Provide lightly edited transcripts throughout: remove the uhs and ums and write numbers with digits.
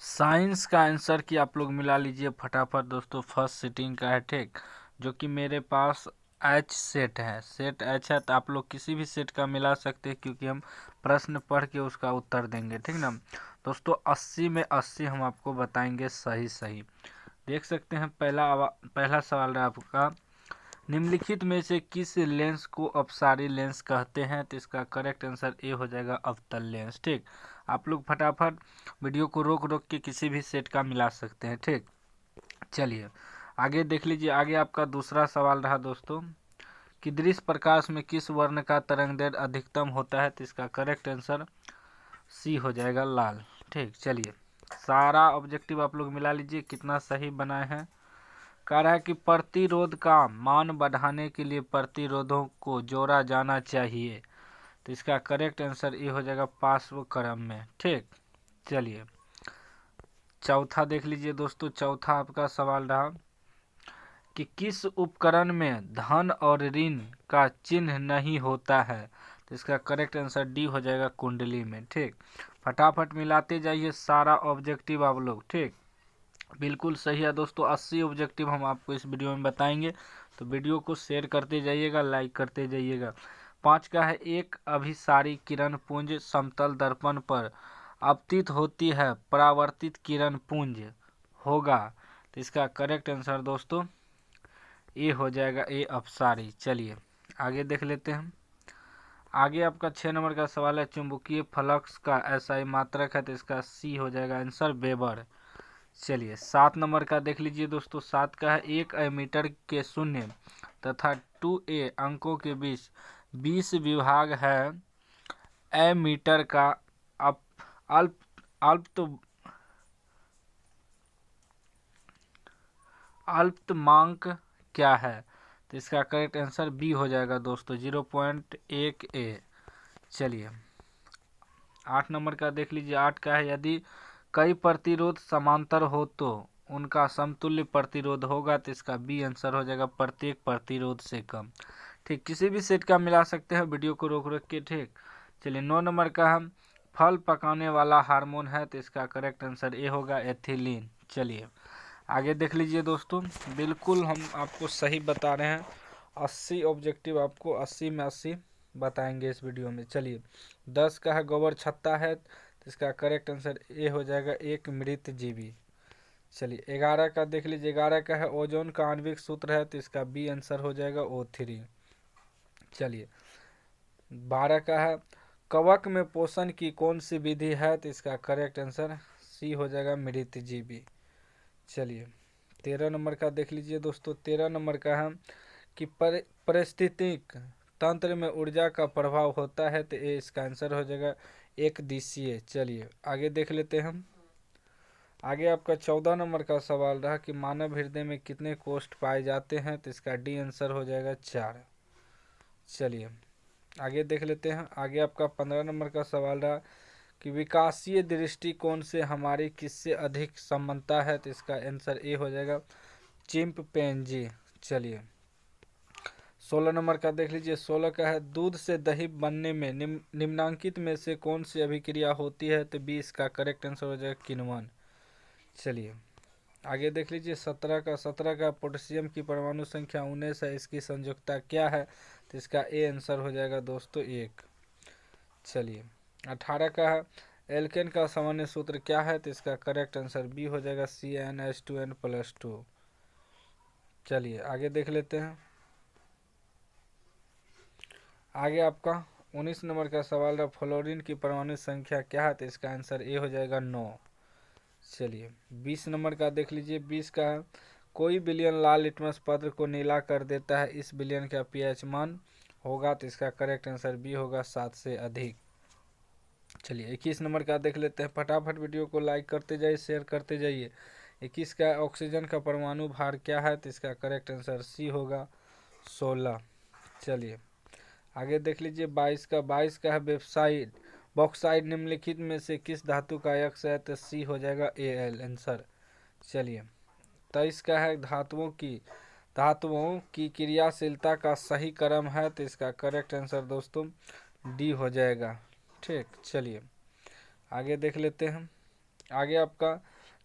Science का answer की आप लोग मिला लीजिए फटाफट दोस्तों। फर्स्ट सीटिंग का है, ठीक, जो कि मेरे पास एच सेट है, सेट एच है, तो आप लोग किसी भी सेट का मिला सकते हैं क्योंकि हम प्रश्न पढ़ के उसका उत्तर देंगे, ठीक ना दोस्तों। 80 में 80 हम आपको बताएंगे सही सही। देख सकते हैं पहला सवाल है आपका, निम्नलिखित में से किस लेंस को अपसारी लेंस कहते हैं? तो इसका करेक्ट आंसर ए हो जाएगा अवतल लेंस, ठीक। आप लोग फटाफट वीडियो को रोक रोक के किसी भी सेट का मिला सकते हैं, ठीक। चलिए आगे देख लीजिए। आगे आपका दूसरा सवाल रहा दोस्तों कि दृश्य प्रकाश में किस वर्ण का तरंगदैर्घ्य अधिकतम होता है? तो इसका करेक्ट आंसर सी हो जाएगा लाल, ठीक। चलिए सारा ऑब्जेक्टिव आप लोग मिला लीजिए कितना सही बनाए हैं। कह रहा है कि प्रतिरोध का मान बढ़ाने के लिए प्रतिरोधों को जोड़ा जाना चाहिए। तो इसका करेक्ट आंसर ये हो जाएगा पार्श्व क्रम में, ठीक। चलिए चौथा देख लीजिए दोस्तों। चौथा आपका सवाल रहा कि किस उपकरण में धन और ऋण का चिन्ह नहीं होता है? तो इसका करेक्ट आंसर डी हो जाएगा कुंडली में, ठीक। फटाफट मिलाते जाइए सारा ऑब्जेक्टिव आप लोग, ठीक। बिल्कुल सही है दोस्तों। 80 ऑब्जेक्टिव हम आपको इस वीडियो में बताएंगे, तो वीडियो को शेयर करते जाइएगा, लाइक करते जाइएगा। 5 का है, एक अभिसारी किरण पुंज समतल दर्पण पर आपतित होती है, परावर्तित किरण पुंज होगा। तो इसका करेक्ट आंसर दोस्तों ये हो जाएगा ए अपसारी। चलिए आगे देख लेते हैं। आगे आपका 6 नंबर का सवाल है, चुंबकीय फ्लक्स का एसआई मात्रक है, तो इसका सी हो जाएगा आंसर वेबर। चलिए 7 नंबर का देख लीजिए दोस्तों। 7 का है, एक एमीटर के शून्य तथा 2A अंकों के बीच 20 विभाग है, एमीटर का अल्प अल्पतमांक क्या है? तो इसका करेक्ट आंसर बी हो जाएगा दोस्तों 0.1A। चलिए 8 नंबर का देख लीजिए। 8 का है, यदि कई प्रतिरोध समांतर हो तो उनका समतुल्य प्रतिरोध होगा। तो इसका बी आंसर हो जाएगा प्रत्येक प्रतिरोध से कम, ठीक। किसी भी सेट का मिला सकते हैं, वीडियो को रोक रोक के, ठीक। चलिए 9 नंबर का हम फल पकाने वाला हार्मोन है, तो इसका करेक्ट आंसर ए होगा एथिलीन। चलिए आगे देख लीजिए दोस्तों। बिल्कुल हम आपको सही बता रहे हैं, 80 ऑब्जेक्टिव आपको 80 में 80 बताएंगे इस वीडियो में। चलिए 10 का है, गोबर छत्ता है, तो इसका करेक्ट आंसर ए हो जाएगा एक मृत जीवी। चलिए 11 का देख लीजिए। 11 का है, ओजोन का आणविक सूत्र है, तो इसका बी आंसर हो जाएगा O3। चलिए 12 का है, कवक में पोषण की कौन सी विधि है? तो इसका करेक्ट आंसर सी हो जाएगा मृत जीवी। चलिए 13 नंबर का देख लीजिए दोस्तों। 13 नंबर का है कि पारिस्थितिक तंत्र में ऊर्जा का प्रभाव होता है, तो ये इसका आंसर हो जाएगा एक दिशीय। चलिए आगे देख लेते हैं हम। आगे आपका 14 नंबर का सवाल रहा कि मानव हृदय में कितने कोष्ठ पाए जाते हैं? तो इसका डी आंसर हो जाएगा 4। चलिए आगे देख लेते हैं। आगे आपका 15 नंबर का सवाल रहा कि विकासीय दृष्टिकोण से हमारी किससे अधिक समानता है? तो इसका आंसर ए हो जाएगा चिंपैंजी। चलिए 16 नंबर का देख लीजिए। 16 का है, दूध से दही बनने में निम्नांकित में से कौन सी अभिक्रिया होती है? तो बी इसका करेक्ट आंसर हो जाएगा किण्वन। चलिए आगे देख लीजिए। 17 का पोटेशियम की परमाणु संख्या 19 है, इसकी संयुक्ता क्या है? तो इसका ए आंसर हो जाएगा दोस्तों 1। चलिए 18 का है, एल्केन का सामान्य सूत्र क्या है? तो इसका करेक्ट आंसर बी हो जाएगा CnH2n+2। चलिए आगे देख लेते हैं। आगे आपका 19 नंबर का सवाल है, फ्लोरीन की परमाणु संख्या क्या है? तो इसका आंसर ए हो जाएगा 9। चलिए 20 नंबर का देख लीजिए। 20 का है, कोई विलयन लाल लिटमस पत्र को नीला कर देता है, इस विलयन का pH मान होगा। तो इसका करेक्ट आंसर बी होगा 7 से अधिक। चलिए 21 नंबर का देख लेते हैं। फटाफट वीडियो को लाइक करते जाइए, शेयर करते जाइए। 21 का ऑक्सीजन का परमाणु भार क्या है? तो इसका करेक्ट आंसर सी होगा 16। चलिए आगे देख लीजिए। 22 का है, वेबसाइट बॉक्साइड निम्नलिखित में से किस धातु का अयस्क है? तो सी हो जाएगा Al आंसर। चलिए 23 का है, धातुओं की क्रियाशीलता का सही क्रम है? तो इसका करेक्ट आंसर दोस्तों डी हो जाएगा, ठीक। चलिए आगे देख लेते हैं। आगे आपका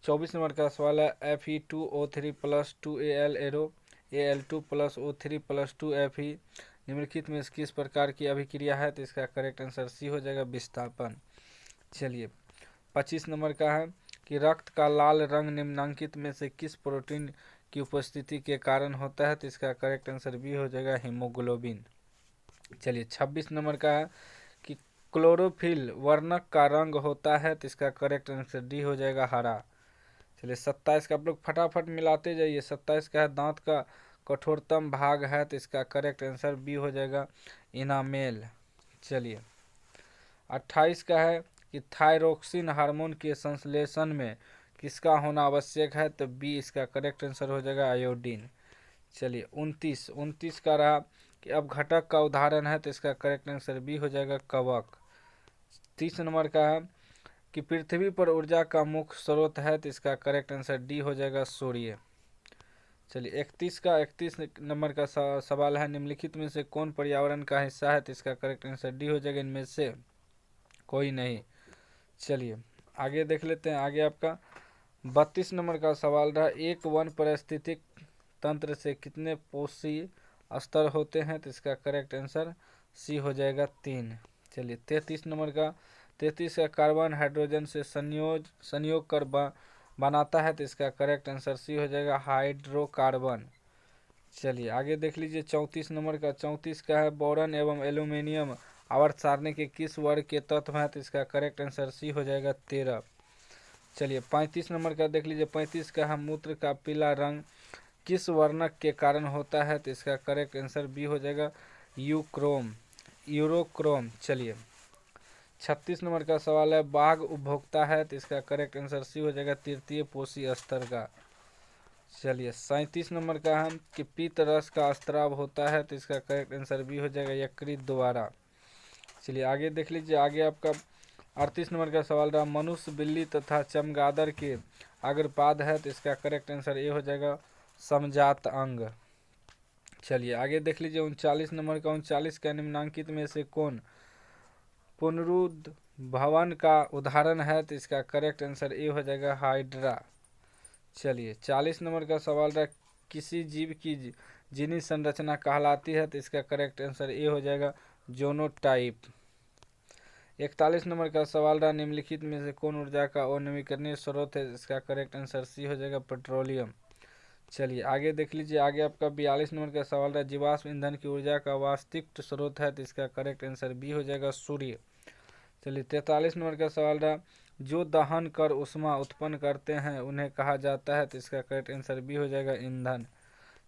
24 नंबर का सवाल है Fe2O3 plus 2Al arrow Al2 plus O3 plus 2Fe निम्नलिखित में किस प्रकार की अभिक्रिया है? तो इसका करेक्ट आंसर सी हो जाएगा, विस्थापन। चलिए 25 नंबर का है कि रक्त का लाल रंग निम्नलिखित में से किस प्रोटीन की उपस्थिति के कारण होता है? तो इसका करेक्ट आंसर बी हो जाएगा, हीमोग्लोबिन। चलिए 26 नंबर का है कि क्लोरोफिल वर्णक का रंग होता है, तो इसका करेक्ट आंसर डी हो जाएगा, हरा। चलिए 27 का आप लोग फटाफट मिलाते जाइए। 27 का है दांत का कठोरतम भाग है, तो इसका करेक्ट आंसर बी हो जाएगा, इनामेल। चलिए 28 का है कि थायरोक्सिन हार्मोन के संश्लेषण में किसका होना आवश्यक है? तो बी इसका करेक्ट आंसर हो जाएगा, आयोडीन। चलिए 29 का रहा कि अब घटक का उदाहरण है, तो इसका करेक्ट आंसर बी हो जाएगा, कवक। 30 नंबर का है कि पृथ्वी पर ऊर्जा का मुख्य स्रोत है, तो इसका करेक्ट आंसर डी हो जाएगा, सूर्य। चलिए 31 नंबर का सवाल है, निम्नलिखित में से कौन पर्यावरण का हिस्सा है? तो इसका करेक्ट आंसर डी हो जाएगा, इनमें से कोई नहीं। चलिए आगे देख लेते हैं। आगे आपका 32 नंबर का सवाल रहा, एक वन पारिस्थितिक तंत्र से कितने पोषी स्तर होते हैं? तो इसका करेक्ट आंसर सी हो जाएगा, 3। चलिए 33 का कार्बन हाइड्रोजन से संयोग कर बनाता है, तो इसका करेक्ट आंसर सी हो जाएगा, हाइड्रोकार्बन। चलिए आगे देख लीजिए 34 का है बोरन एवं एल्यूमिनियम आवर्त सारणी के किस वर्ग के तत्व हैं? तो इसका करेक्ट आंसर सी हो जाएगा, 13। चलिए 35 नंबर का देख लीजिए। 35 का है मूत्र का पीला रंग किस वर्णक के कारण होता है? तो इसका करेक्ट आंसर बी हो जाएगा, यूरोक्रोम। चलिए 36 नंबर का सवाल है बाघ उपभोक्ता है, तो इसका करेक्ट आंसर सी हो जाएगा, तृतीय पोषी स्तर का। चलिए 37 नंबर का है कि पीत रस का स्त्राव होता है, तो इसका करेक्ट आंसर बी हो जाएगा, यकृत द्वारा। चलिए आगे देख लीजिए। आगे आपका 38 नंबर का सवाल रहा मनुष्य, बिल्ली तथा चमगादड़ के अग्रपाद है, तो इसका करेक्ट आंसर ए हो जाएगा, समजात अंग। चलिए आगे देख लीजिए 39 का निम्नांकित में से कौन पुनरुद्भवन का उदाहरण है? तो इसका करेक्ट आंसर ए हो जाएगा, हाइड्रा। चलिए 40 नंबर का सवाल रहा किसी जीव की जीनी संरचना कहलाती है? तो इसका करेक्ट आंसर ए हो जाएगा, जोनोटाइप। 41 नंबर का सवाल रहा निम्नलिखित में से कौन ऊर्जा का अनवीकरणीय स्रोत है? इसका करेक्ट आंसर सी हो जाएगा, पेट्रोलियम। चलिए आगे देख लीजिए। आगे आपका 42 नंबर का सवाल रहा जीवाश्म ईंधन की ऊर्जा का वास्तविक स्रोत है, तो इसका करेक्ट आंसर बी हो जाएगा, सूर्य। चलिए 43 नंबर का सवाल रहा जो दहन कर उष्मा उत्पन्न करते हैं उन्हें कहा जाता है? तो इसका करेक्ट आंसर बी हो जाएगा, ईंधन।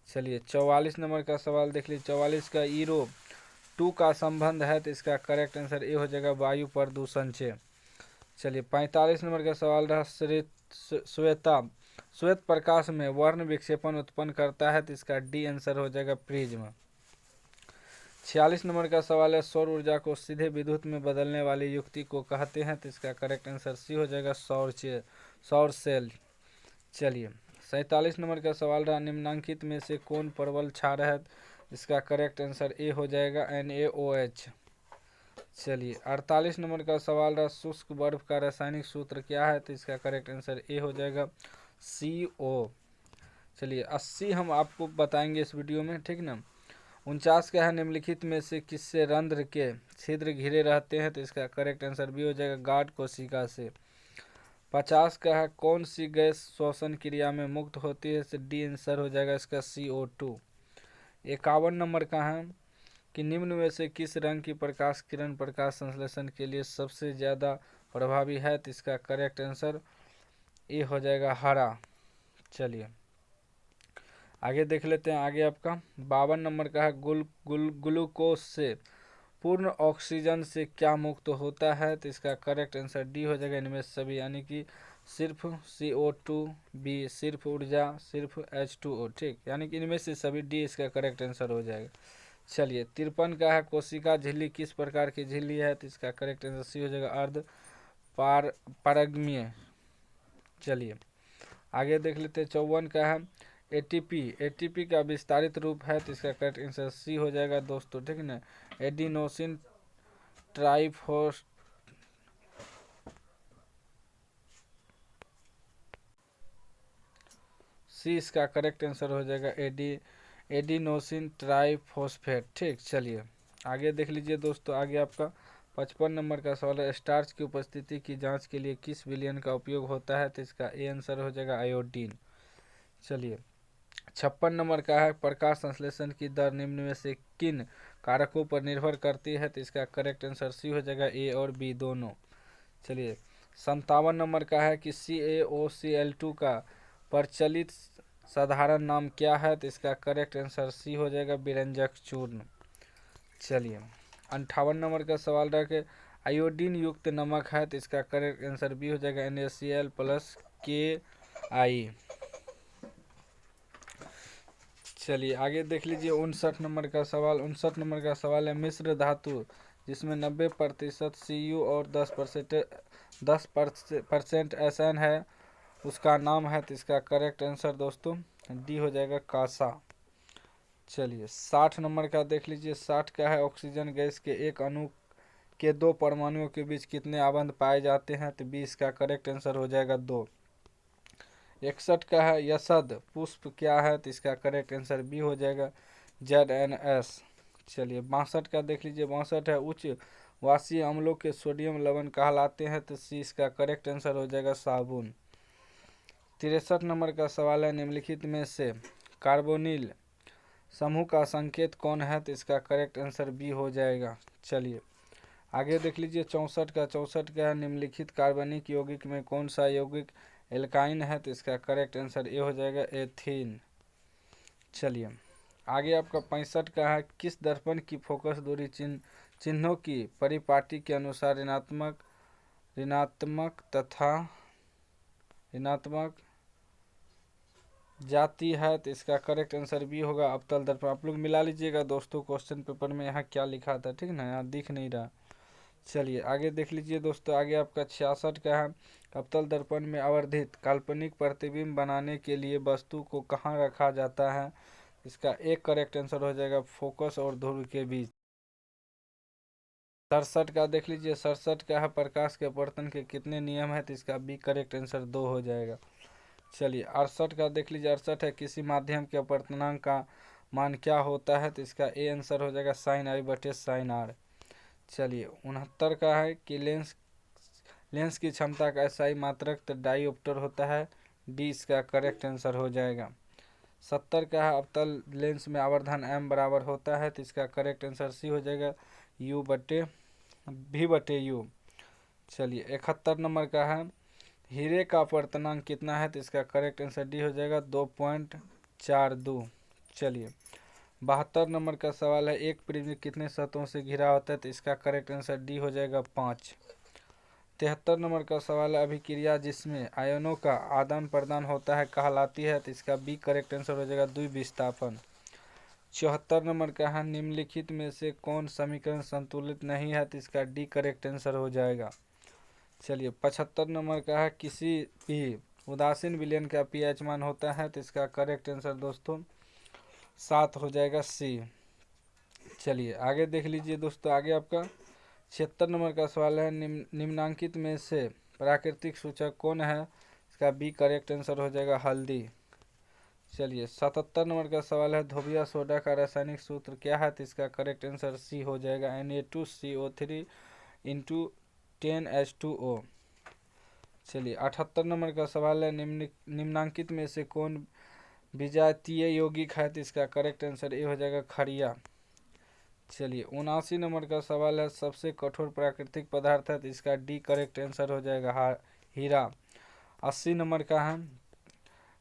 चलिए 44 नंबर का सवाल देख लीजिए। 44 का ईरो 2 का संबंध है, तो इसका करेक्ट आंसर ए हो जाएगा, वायु प्रदूषण से। चलिए 45 नंबर का सवाल रहा श्वेत प्रकाश में वर्ण विक्षेपण उत्पन्न करता है, तो इसका डी आंसर हो जाएगा, प्रिज्म। 46 नंबर का सवाल है सौर ऊर्जा को सीधे विद्युत में बदलने वाली युक्ति को कहते हैं? तो इसका करेक्ट आंसर सी हो जाएगा, सौर सेल। चलिए 47 नंबर का सवाल रहा निम्नांकित में से कौन प्रबल क्षार है? इसका करेक्ट आंसर ए हो जाएगा, NaOH। चलिए 48 नंबर का सवाल रहा शुष्क बर्फ का रासायनिक सूत्र क्या है? तो इसका करेक्ट आंसर ए हो जाएगा, CO। चलिए 80 हम आपको बताएंगे इस वीडियो में, ठीक ना। 49 का है निम्नलिखित में से किससे रंध्र के छिद्र घिरे रहते हैं? तो इसका करेक्ट आंसर भी हो जाएगा, गाढ़ कोशिका से। 50 का है कौन सी गैस श्वसन क्रिया में मुक्त होती है? डी आंसर हो जाएगा इसका, CO2। 51 नंबर का है कि निम्न में से किस रंग की प्रकाश किरण प्रकाश संश्लेषण के लिए सबसे ज़्यादा प्रभावी है? तो इसका करेक्ट आंसर ए हो जाएगा, हरा। चलिए आगे देख लेते हैं। आगे आपका 52 नंबर का है ग्लूकोज से पूर्ण ऑक्सीजन से क्या मुक्त होता है? तो इसका करेक्ट आंसर डी हो जाएगा, इनमें सभी, यानी कि सिर्फ CO2, बी सिर्फ ऊर्जा, सिर्फ H2O, ठीक, यानी कि इनमें से सभी, डी इसका करेक्ट आंसर हो जाएगा। चलिए 53 का है कोशिका झिल्ली किस प्रकार की झिल्ली है? तो इसका करेक्ट आंसर सी हो जाएगा, अर्ध पारगम्य। चलिए आगे देख लेते हैं। 54 का है एटीपी का विस्तारित रूप है, तो इसका करेक्ट आंसर सी हो जाएगा दोस्तों, ठीक ना, एडिनोसिन ट्राइफॉस्फेट सी इसका करेक्ट आंसर हो जाएगा एडिनोसिन ट्राइफॉस्फेट। ठीक, चलिए आगे देख लीजिए दोस्तों। आगे आपका 55 नंबर का सवाल है, स्टार्च की उपस्थिति की जांच के लिए किस विलयन का उपयोग होता है? तो इसका ए आंसर हो जाएगा आयोडीन। चलिए 56 नंबर का है, प्रकाश संश्लेषण की दर निम्न में से किन कारकों पर निर्भर करती है? तो इसका करेक्ट आंसर सी हो जाएगा, ए और बी दोनों। चलिए 57 नंबर का है कि CaOCl2 का प्रचलित साधारण नाम क्या है? तो इसका करेक्ट आंसर सी हो जाएगा, विरंजक चूर्ण। चलिए 58 नंबर का सवाल रखे, आयोडीन युक्त नमक है, तो इसका करेक्ट आंसर बी हो जाएगा, NaCl+Ki। चलिए आगे देख लीजिए 59 नंबर का सवाल। 59 नंबर का सवाल है, मिश्र धातु जिसमें 90% Cu और 10% SN है, उसका नाम है? तो इसका करेक्ट आंसर दोस्तों डी हो जाएगा, कासा। चलिए 60 नंबर का देख लीजिए। 60 का है, ऑक्सीजन गैस के एक अणु के दो परमाणुओं के बीच कितने आबंध पाए जाते हैं? तो बी इसका करेक्ट आंसर हो जाएगा, 2। 61 का है, यशद पुष्प क्या है? तो इसका करेक्ट आंसर बी हो जाएगा, ZNS। चलिए 62 का देख लीजिए। 62 है, उच्च वाष्पीय अम्लों के सोडियम लवण कहलाते हैं? तो सी इसका करेक्ट आंसर हो जाएगा, साबुन। 63 नंबर का सवाल है, निम्नलिखित में से कार्बोनिल समूह का संकेत कौन है? तो इसका करेक्ट आंसर बी हो जाएगा। चलिए आगे देख लीजिए 64 का। 64 का है, निम्नलिखित कार्बनिक यौगिक में कौन सा यौगिक एल्काइन है? तो इसका करेक्ट आंसर ए हो जाएगा, एथीन। चलिए आगे आपका 65 का है, किस दर्पण की फोकस दूरी चिन्हों की परिपाटी के अनुसार ऋणात्मक तथा ऋणात्मक जाती है? तो इसका करेक्ट आंसर बी होगा, अवतल दर्पण। आप लोग मिला लीजिएगा दोस्तों, क्वेश्चन पेपर में यहाँ क्या लिखा था, ठीक ना, यहाँ दिख नहीं रहा। चलिए आगे देख लीजिए दोस्तों। आगे आपका 66 का है, अवतल दर्पण में आवर्धित काल्पनिक प्रतिबिंब बनाने के लिए वस्तु को कहाँ रखा जाता है? इसका एक करेक्ट आंसर हो जाएगा, फोकस और ध्रुव के बीच। 67 का देख लीजिए। 67 का है, प्रकाश के अपवर्तन के कितने नियम है? तो इसका बी करेक्ट आंसर 2 हो जाएगा। चलिए 68 का देख लीजिए। 68 है, किसी माध्यम के अपवर्तनांक का मान क्या होता है? तो इसका ए आंसर हो जाएगा, sin I/sin R। चलिए 69 का है कि लेंस की क्षमता का SI मात्रक डायोप्टर होता है? डी इसका करेक्ट आंसर हो जाएगा। 70 का है, अवतल लेंस में आवर्धन m बराबर होता है? तो इसका करेक्ट आंसर सी हो जाएगा, V/U। चलिए 71 नंबर का है, हीरे का अपवर्तनांक कितना है? तो इसका करेक्ट आंसर डी हो जाएगा, 2.42। चलिए 72 नंबर का सवाल है, एक प्रिज्म कितने सतहों से घिरा होता है? तो इसका करेक्ट आंसर डी हो जाएगा, 5। 73 नंबर का सवाल है, अभिक्रिया जिसमें आयनों का आदान प्रदान होता है कहलाती है? तो इसका बी करेक्ट आंसर हो जाएगा, द्विविस्थापन। 74 नंबर का है, निम्नलिखित में से कौन समीकरण संतुलित नहीं है? तो इसका डी करेक्ट आंसर हो जाएगा। चलिए 75 नंबर का है, किसी भी उदासीन विलयन का pH मान होता है? तो इसका करेक्ट आंसर दोस्तों 7 हो जाएगा, सी। चलिए आगे देख लीजिए दोस्तों। आगे आपका 76 नंबर का सवाल है, निम्नांकित में से प्राकृतिक सूचक कौन है? इसका बी करेक्ट आंसर हो जाएगा, हल्दी। चलिए 77 नंबर का सवाल है, धोबिया सोडा का रासायनिक सूत्र क्या है? तो इसका करेक्ट आंसर सी हो जाएगा, Na2CO3 × 10H2O। चलिए 78 नंबर का सवाल है, निम्नांकित में से कौन विजातीय यौगिक है? तो इसका करेक्ट आंसर ए हो जाएगा, खड़िया। चलिए 79 नंबर का सवाल है, सबसे कठोर प्राकृतिक पदार्थ है? तो इसका डी करेक्ट आंसर हो जाएगा, हीरा। 80 नंबर का है,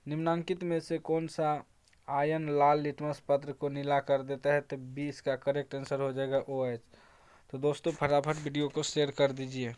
निम्नांकित में से कौन सा आयन लाल लिटमस पत्र को नीला कर देता है? तो बी इसका करेक्ट आंसर हो जाएगा, OH। तो दोस्तों फटाफट वीडियो को शेयर कर दीजिए।